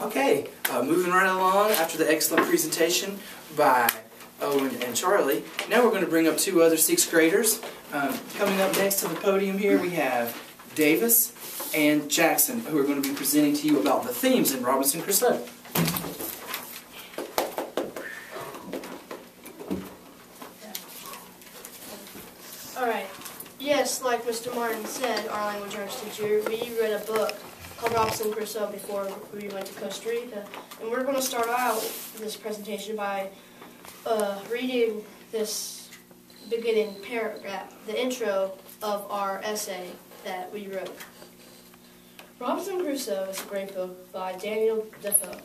Okay, moving right along after the excellent presentation by Owen and Charlie. Now we're going to bring up two other 6th graders. Coming up next to the podium here we have Davis and Jackson, who are going to be presenting to you about the themes in Robinson Crusoe. Alright, yes, like Mr. Martin said, our language arts teacher, we read a book called Robinson Crusoe before we went to Costa Rica. And we're going to start out this presentation by reading this beginning paragraph, the intro of our essay that we wrote. Robinson Crusoe is a great book by Daniel Defoe.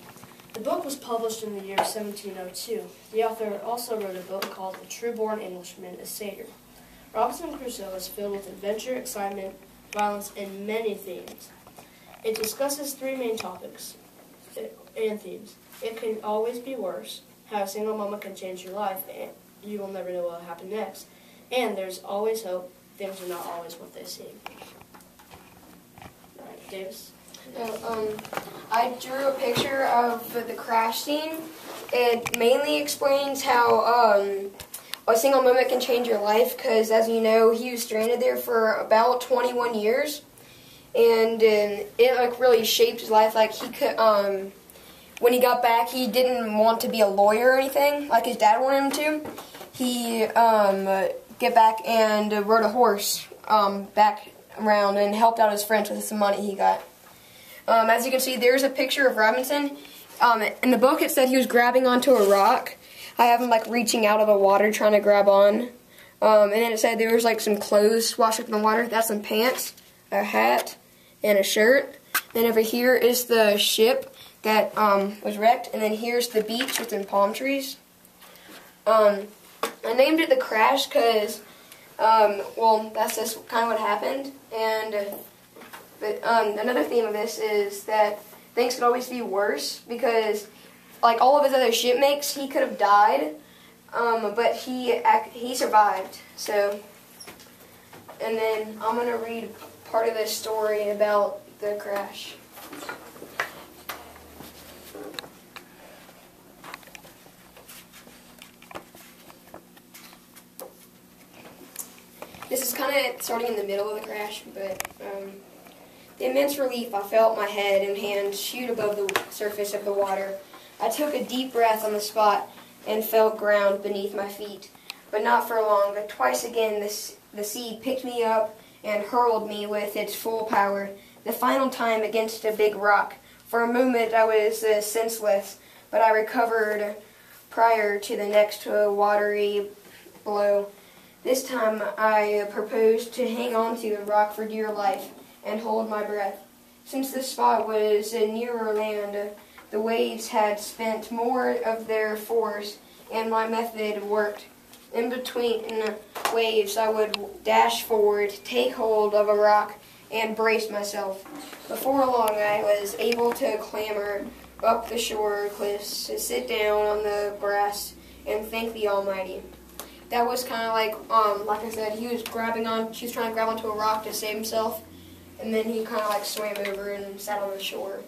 The book was published in the year 1702. The author also wrote a book called The True-Born Englishman, a Satyr. Robinson Crusoe is filled with adventure, excitement, violence, and many themes. It discusses 3 main topics and themes. It can always be worse, how a single moment can change your life, and you will never know what will happen next. And there's always hope, things are not always what they seem. All right, Davis? I drew a picture of the crash scene. It mainly explains how a single moment can change your life, because as you know, he was stranded there for about 21 years, and it like really shaped his life. Like he could, when he got back, he didn't want to be a lawyer or anything like his dad wanted him to. He get back and rode a horse back around and helped out his friends with some money he got. As you can see, there's a picture of Robinson. In the book, it said he was grabbing onto a rock. I have him like reaching out of the water trying to grab on. And then it said there was like some clothes washed up in the water. That's some pants, a hat, and a shirt. Then over here is the ship that was wrecked. And then here's the beach with some palm trees. I named it The Crash because, well, that's just kind of what happened. And another theme of this is that things could always be worse, because like all of his other shipmates, he could have died, but he survived. So, and then I'm gonna read part of this story about the crash. This is kind of starting in the middle of the crash, but the immense relief I felt my head and hands shoot above the surface of the water. I took a deep breath on the spot and felt ground beneath my feet, but not for long. But twice again the sea picked me up and hurled me with its full power, the final time against a big rock. For a moment I was senseless, but I recovered prior to the next watery blow. This time I proposed to hang on to the rock for dear life and hold my breath. Since this spot was nearer land, the waves had spent more of their force, and my method worked. In between waves, I would dash forward, take hold of a rock, and brace myself. Before long, I was able to clamber up the shore cliffs, to sit down on the grass, and thank the Almighty. That was kind of like I said, he was trying to grab onto a rock to save himself, and then he kind of like swam over and sat on the shore.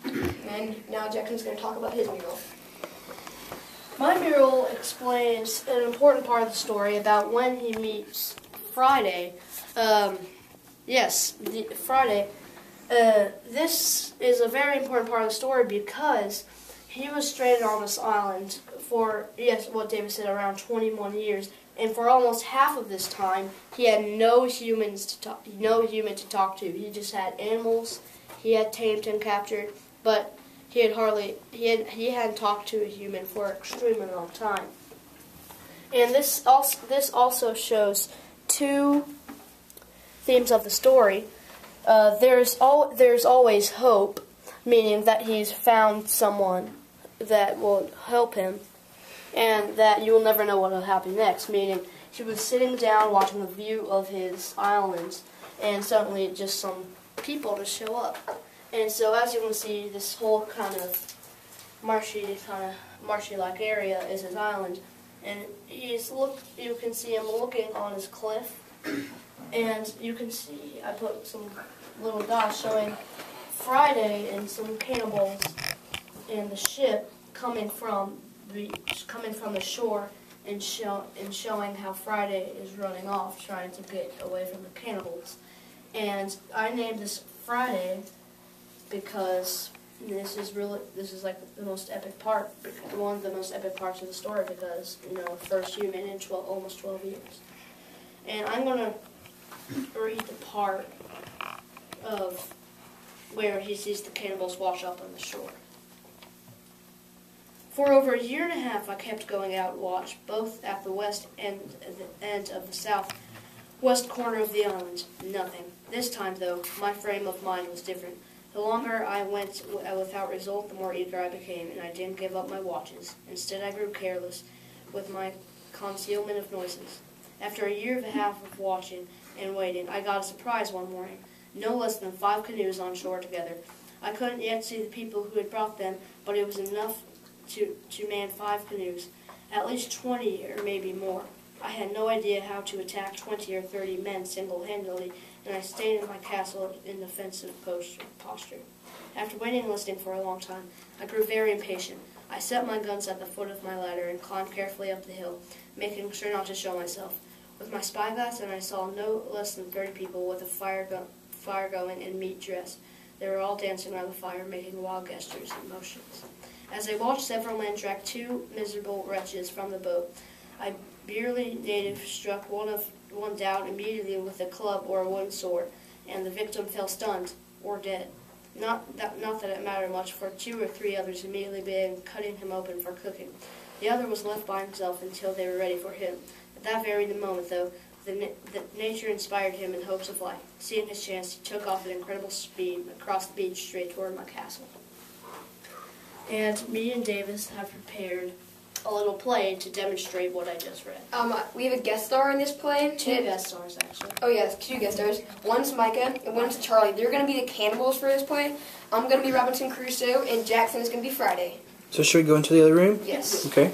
And now Jackson's going to talk about his mural. My mural explains an important part of the story about when he meets Friday. Friday. This is a very important part of the story because he was stranded on this island for, yes, what David said, around 21 years. And for almost half of this time, he had no human to talk to. He just had animals he had tamed and captured, but he hadn't talked to a human for an extremely long time. And this also shows 2 themes of the story. There's always hope, meaning that he's found someone that will help him, and that you will never know what will happen next, meaning he was sitting down watching the view of his islands, and suddenly just some people to show up. And so as you can see, this whole kind of marshy-like area is his island, and you can see him looking on his cliff, And you can see I put some little dots showing Friday and some cannibals in the ship coming from the shore and showing how Friday is running off, trying to get away from the cannibals. And I named this Friday because this is like the most epic part, one of the most epic parts of the story, because first human in almost 12 years. And I'm gonna read the part of where he sees the cannibals wash up on the shore. For over a year and a half, I kept going out to watch, both at the west end of the southwest corner of the island. Nothing. This time, though, my frame of mind was different. The longer I went without result, the more eager I became, and I didn't give up my watches. Instead, I grew careless with my concealment of noises. After a year and a half of watching and waiting, I got a surprise one morning. No less than 5 canoes on shore together. I couldn't yet see the people who had brought them, but it was enough to man 5 canoes, at least 20 or maybe more. I had no idea how to attack 20 or 30 men single-handedly, and I stayed in my castle in defensive posture. After waiting and listening for a long time, I grew very impatient. I set my guns at the foot of my ladder and climbed carefully up the hill, making sure not to show myself. With my spyglass, and I saw no less than 30 people with a fire going and meat dress. They were all dancing around the fire, making wild gestures and motions. As I watched, several men drag 2 miserable wretches from the boat. A burly native struck one down immediately with a club or a wooden sword, and the victim fell stunned or dead. Not that it mattered much, for 2 or 3 others immediately began cutting him open for cooking. The other was left by himself until they were ready for him. At that very moment, though, the nature inspired him in hopes of flight. Seeing his chance, he took off at incredible speed across the beach straight toward my castle. And me and Davis have prepared a little play to demonstrate what I just read. We have a guest star in this play. 2 guest stars, actually. Oh yes, 2 guest stars. One's Micah and one's Charlie. They're going to be the cannibals for this play. I'm going to be Robinson Crusoe, and Jackson is going to be Friday. So should we go into the other room? Yes. Okay.